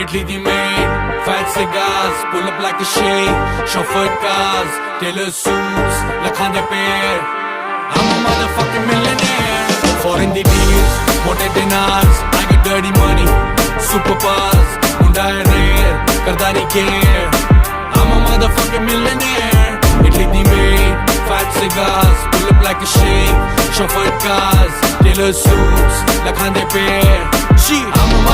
Italy the main, fat cigars, pull up like a shade, chauffeured cars, tailor suits, lakhande pair. I'm a motherfucking millionaire. Foreign the deals, motor dinars, I get dirty money, super buzz, munda hai rare, karda nahi care. I'm a motherfucking millionaire. Italy the main, fat cigars, pull up like a shade, chauffeured cars, tailor suits, lakhande pair. I'm a motherfucking